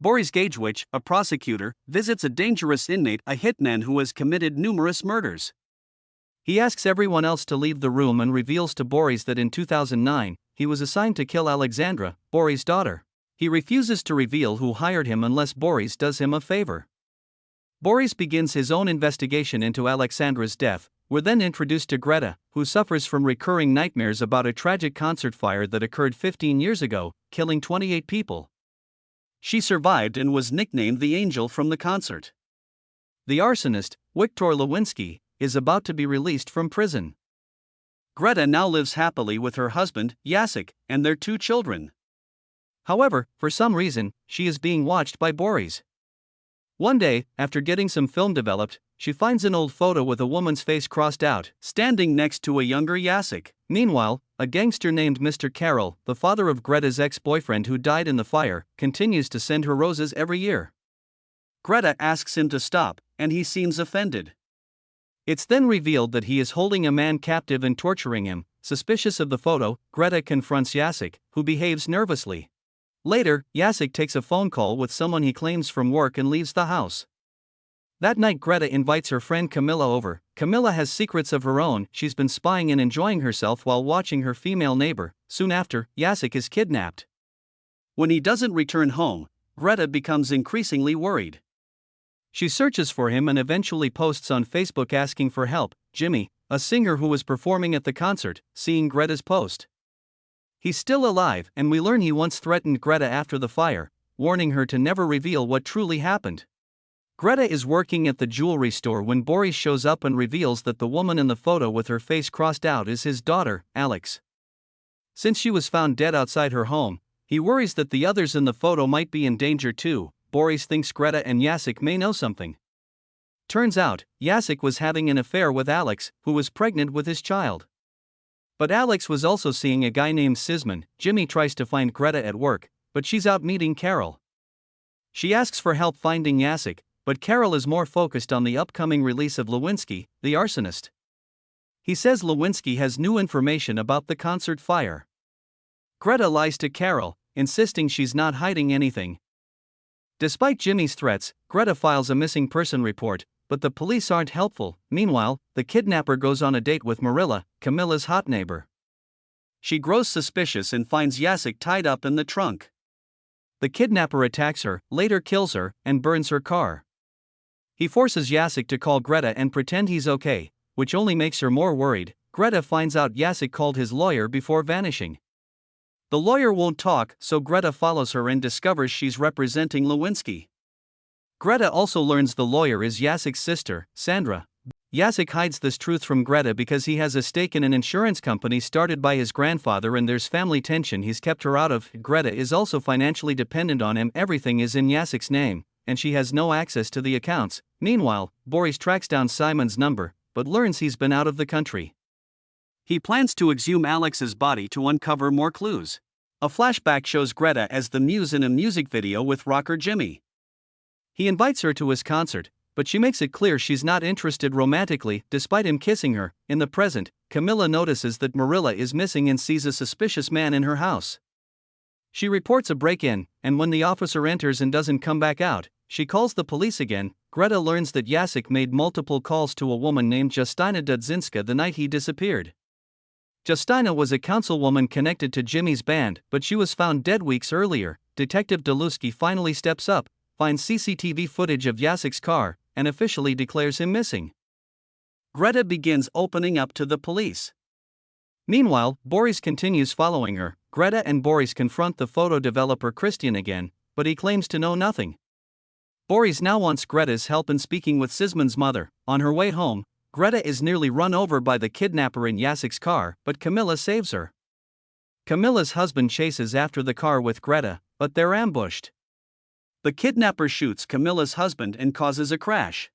Boris Gagewich, a prosecutor, visits a dangerous inmate, a hitman who has committed numerous murders. He asks everyone else to leave the room and reveals to Boris that in 2009, he was assigned to kill Alexandra, Boris' daughter. He refuses to reveal who hired him unless Boris does him a favor. Boris begins his own investigation into Alexandra's death. We're then introduced to Greta, who suffers from recurring nightmares about a tragic concert fire that occurred 15 years ago, killing 28 people. She survived and was nicknamed the Angel from the concert. The arsonist, Viktor Lewinsky, is about to be released from prison. Greta now lives happily with her husband, Yasic, and their 2 children. However, for some reason, she is being watched by Boris. One day, after getting some film developed, she finds an old photo with a woman's face crossed out, standing next to a younger Yasic. Meanwhile, a gangster named Mr. Carroll, the father of Greta's ex-boyfriend who died in the fire, continues to send her roses every year. Greta asks him to stop, and he seems offended. It's then revealed that he is holding a man captive and torturing him. Suspicious of the photo, Greta confronts Yasic, who behaves nervously. Later, Yasic takes a phone call with someone he claims from work and leaves the house. That night, Greta invites her friend Camilla over. Camilla has secrets of her own. She's been spying and enjoying herself while watching her female neighbor. Soon after, Yasic is kidnapped. When he doesn't return home, Greta becomes increasingly worried. She searches for him and eventually posts on Facebook asking for help. Jimmy, a singer who was performing at the concert, seeing Greta's post. He's still alive, and we learn he once threatened Greta after the fire, warning her to never reveal what truly happened. Greta is working at the jewelry store when Boris shows up and reveals that the woman in the photo with her face crossed out is his daughter, Alex. Since she was found dead outside her home, he worries that the others in the photo might be in danger too. Boris thinks Greta and Yasic may know something. Turns out, Yasic was having an affair with Alex, who was pregnant with his child. But Alex was also seeing a guy named Sisman. Jimmy tries to find Greta at work, but she's out meeting Carol. She asks for help finding Yasic, but Carol is more focused on the upcoming release of Lewinsky, the arsonist. He says Lewinsky has new information about the concert fire. Greta lies to Carol, insisting she's not hiding anything. Despite Jimmy's threats, Greta files a missing person report, but the police aren't helpful. Meanwhile, the kidnapper goes on a date with Marilla, Camilla's hot neighbor. She grows suspicious and finds Yasic tied up in the trunk. The kidnapper attacks her, later kills her, and burns her car. He forces Yasic to call Greta and pretend he's okay, which only makes her more worried. Greta finds out Yasic called his lawyer before vanishing. The lawyer won't talk, so Greta follows her and discovers she's representing Lewinsky. Greta also learns the lawyer is Yasic's sister, Sandra. Yasic hides this truth from Greta because he has a stake in an insurance company started by his grandfather and there's family tension he's kept her out of. Greta is also financially dependent on him. Everything is in Yasic's name, and she has no access to the accounts. Meanwhile, Boris tracks down Simon's number, but learns he's been out of the country. He plans to exhume Alex's body to uncover more clues. A flashback shows Greta as the muse in a music video with rocker Jimmy. He invites her to his concert, but she makes it clear she's not interested romantically, despite him kissing her. In the present, Camilla notices that Marilla is missing and sees a suspicious man in her house. She reports a break-in, and when the officer enters and doesn't come back out, she calls the police again. Greta learns that Yasic made multiple calls to a woman named Justina Dudzinska the night he disappeared. Justina was a councilwoman connected to Jimmy's band, but she was found dead weeks earlier. Detective Delusky finally steps up, finds CCTV footage of Yasic's car, and officially declares him missing. Greta begins opening up to the police. Meanwhile, Boris continues following her. Greta and Boris confront the photo developer Christian again, but he claims to know nothing. Boris now wants Greta's help in speaking with Sisman's mother. On her way home, Greta is nearly run over by the kidnapper in Yasic's car, but Camilla saves her. Camilla's husband chases after the car with Greta, but they're ambushed. The kidnapper shoots Camilla's husband and causes a crash.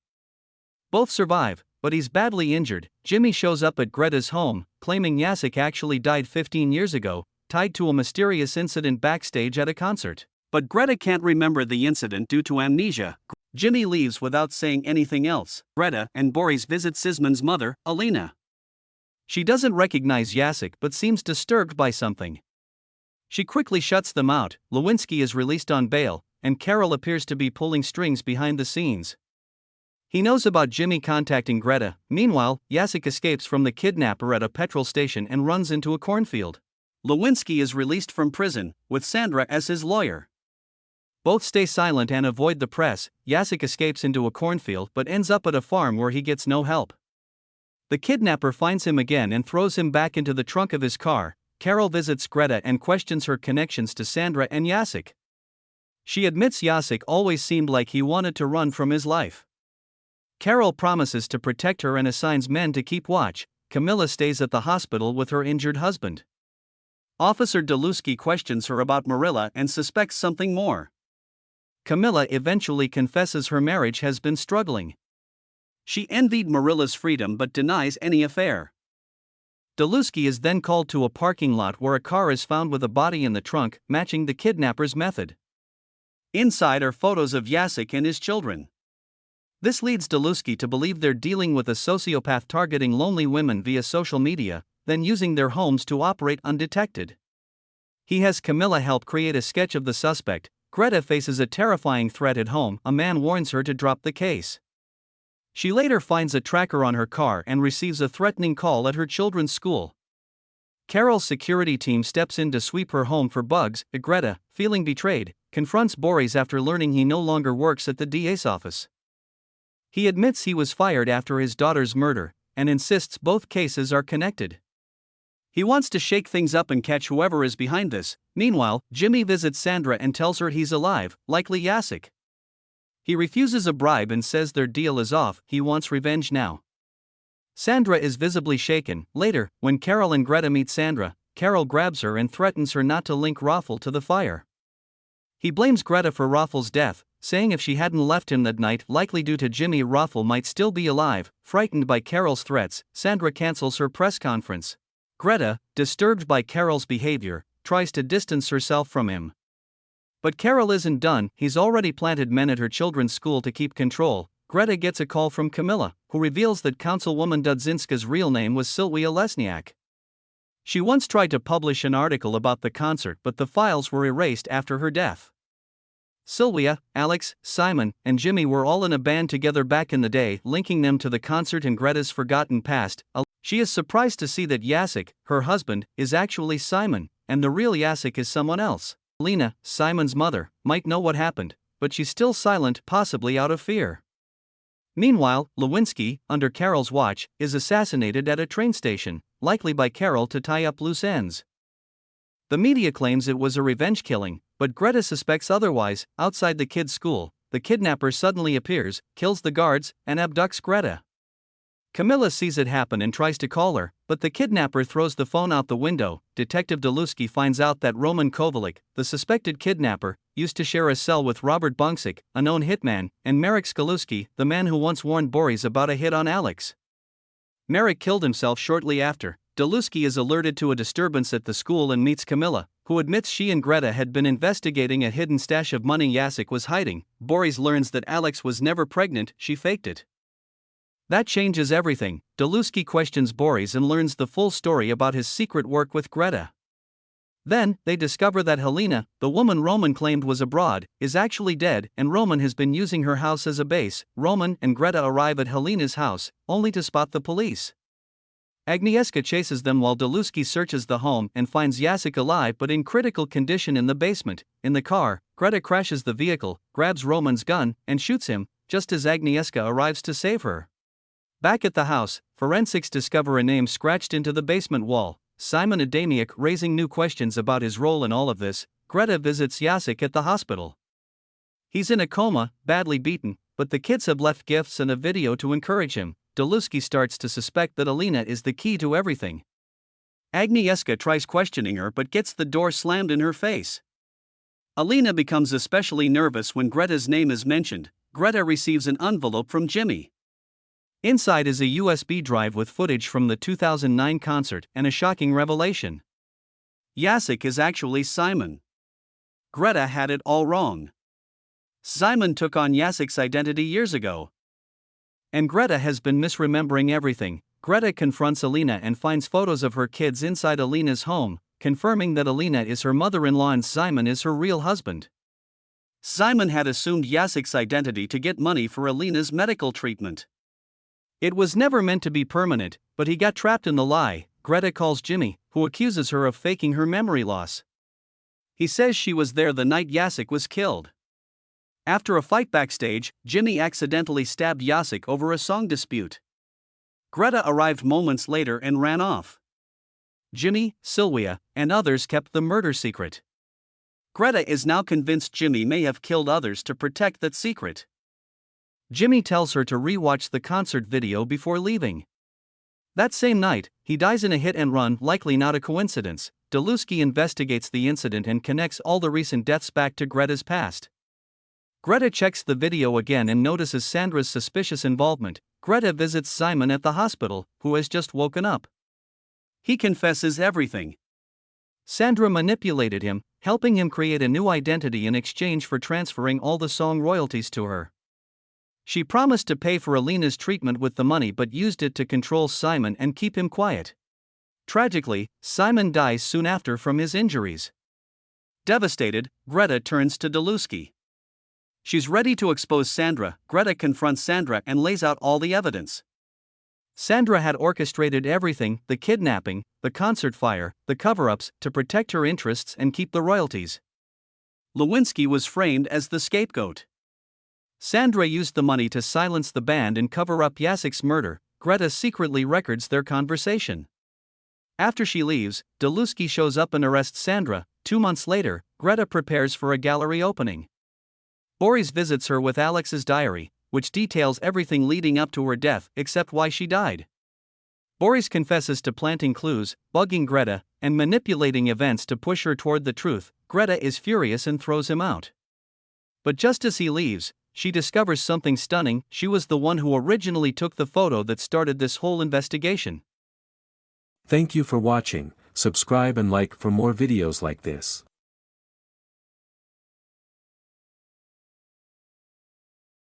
Both survive, but he's badly injured. Jimmy shows up at Greta's home, claiming Yasic actually died 15 years ago, tied to a mysterious incident backstage at a concert. But Greta can't remember the incident due to amnesia. Jimmy leaves without saying anything else. Greta and Boris visit Sisman's mother, Alina. She doesn't recognize Yasic but seems disturbed by something. She quickly shuts them out. Lewinsky is released on bail, and Carol appears to be pulling strings behind the scenes. He knows about Jimmy contacting Greta. Meanwhile, Yasic escapes from the kidnapper at a petrol station and runs into a cornfield. Lewinsky is released from prison, with Sandra as his lawyer. Both stay silent and avoid the press. Yasic escapes into a cornfield but ends up at a farm where he gets no help. The kidnapper finds him again and throws him back into the trunk of his car. Carol visits Greta and questions her connections to Sandra and Yasic. She admits Yasic always seemed like he wanted to run from his life. Carol promises to protect her and assigns men to keep watch. Camilla stays at the hospital with her injured husband. Officer Delusky questions her about Marilla and suspects something more. Camilla eventually confesses her marriage has been struggling. She envied Marilla's freedom but denies any affair. Delusky is then called to a parking lot where a car is found with a body in the trunk, matching the kidnapper's method. Inside are photos of Yasic and his children. This leads Delusky to believe they're dealing with a sociopath targeting lonely women via social media, then using their homes to operate undetected. He has Camilla help create a sketch of the suspect. Greta faces a terrifying threat at home. A man warns her to drop the case. She later finds a tracker on her car and receives a threatening call at her children's school. Carol's security team steps in to sweep her home for bugs. Greta, feeling betrayed, confronts Boris after learning he no longer works at the DA's office. He admits he was fired after his daughter's murder, and insists both cases are connected. He wants to shake things up and catch whoever is behind this. Meanwhile, Jimmy visits Sandra and tells her he's alive, likely Yasic. He refuses a bribe and says their deal is off. He wants revenge now. Sandra is visibly shaken. Later, when Carol and Greta meet Sandra, Carol grabs her and threatens her not to link Raffel to the fire. He blames Greta for Raffel's death, saying if she hadn't left him that night, likely due to Jimmy, Raffel might still be alive. Frightened by Carol's threats, Sandra cancels her press conference. Greta, disturbed by Carol's behavior, tries to distance herself from him. But Carol isn't done. He's already planted men at her children's school to keep control. Greta gets a call from Camilla, who reveals that Councilwoman Dudzinska's real name was Sylwia Lesniak. She once tried to publish an article about the concert, but the files were erased after her death. Sylwia, Alex, Simon, and Jimmy were all in a band together back in the day, linking them to the concert and Greta's forgotten past. She is surprised to see that Yasic, her husband, is actually Simon, and the real Yasic is someone else. Lena, Simon's mother, might know what happened, but she's still silent, possibly out of fear. Meanwhile, Lewinsky, under Carol's watch, is assassinated at a train station, likely by Carol to tie up loose ends. The media claims it was a revenge killing, but Greta suspects otherwise. Outside the kids' school, the kidnapper suddenly appears, kills the guards, and abducts Greta. Camilla sees it happen and tries to call her, but the kidnapper throws the phone out the window. Detective Delusky finds out that Roman Kovalik, the suspected kidnapper, used to share a cell with Robert Bunksik, a known hitman, and Marek Skaluski, the man who once warned Boris about a hit on Alex. Marek killed himself shortly after. Delusky is alerted to a disturbance at the school and meets Camilla, who admits she and Greta had been investigating a hidden stash of money Yasic was hiding. Boris learns that Alex was never pregnant, she faked it. That changes everything. Delusky questions Boris and learns the full story about his secret work with Greta. Then, they discover that Helena, the woman Roman claimed was abroad, is actually dead, and Roman has been using her house as a base. Roman and Greta arrive at Helena's house, only to spot the police. Agnieszka chases them while Delusky searches the home and finds Yasic alive but in critical condition in the basement. In the car, Greta crashes the vehicle, grabs Roman's gun, and shoots him, just as Agnieszka arrives to save her. Back at the house, forensics discover a name scratched into the basement wall, Simon Adamiak, raising new questions about his role in all of this. Greta visits Yasic at the hospital. He's in a coma, badly beaten, but the kids have left gifts and a video to encourage him. Delusky starts to suspect that Alina is the key to everything. Agnieszka tries questioning her but gets the door slammed in her face. Alina becomes especially nervous when Greta's name is mentioned. Greta receives an envelope from Jimmy. Inside is a USB drive with footage from the 2009 concert and a shocking revelation. Yasic is actually Simon. Greta had it all wrong. Simon took on Yasic's identity years ago. And Greta has been misremembering everything. Greta confronts Alina and finds photos of her kids inside Alina's home, confirming that Alina is her mother-in-law and Simon is her real husband. Simon had assumed Yasic's identity to get money for Alina's medical treatment. It was never meant to be permanent, but he got trapped in the lie. Greta calls Jimmy, who accuses her of faking her memory loss. He says she was there the night Yasic was killed. After a fight backstage, Jimmy accidentally stabbed Yasic over a song dispute. Greta arrived moments later and ran off. Jimmy, Sylvia, and others kept the murder secret. Greta is now convinced Jimmy may have killed others to protect that secret. Jimmy tells her to re-watch the concert video before leaving. That same night, he dies in a hit-and-run, likely not a coincidence. Delusky investigates the incident and connects all the recent deaths back to Greta's past. Greta checks the video again and notices Sandra's suspicious involvement. Greta visits Simon at the hospital, who has just woken up. He confesses everything. Sandra manipulated him, helping him create a new identity in exchange for transferring all the song royalties to her. She promised to pay for Alina's treatment with the money but used it to control Simon and keep him quiet. Tragically, Simon dies soon after from his injuries. Devastated, Greta turns to Delusky. She's ready to expose Sandra. Greta confronts Sandra and lays out all the evidence. Sandra had orchestrated everything, the kidnapping, the concert fire, the cover-ups, to protect her interests and keep the royalties. Lewinsky was framed as the scapegoat. Sandra used the money to silence the band and cover up Yasic's murder. Greta secretly records their conversation. After she leaves, Delusky shows up and arrests Sandra. 2 months later, Greta prepares for a gallery opening. Boris visits her with Alex's diary, which details everything leading up to her death except why she died. Boris confesses to planting clues, bugging Greta, and manipulating events to push her toward the truth. Greta is furious and throws him out. But just as he leaves, she discovers something stunning. She was the one who originally took the photo that started this whole investigation. Thank you for watching. Subscribe and like for more videos like this.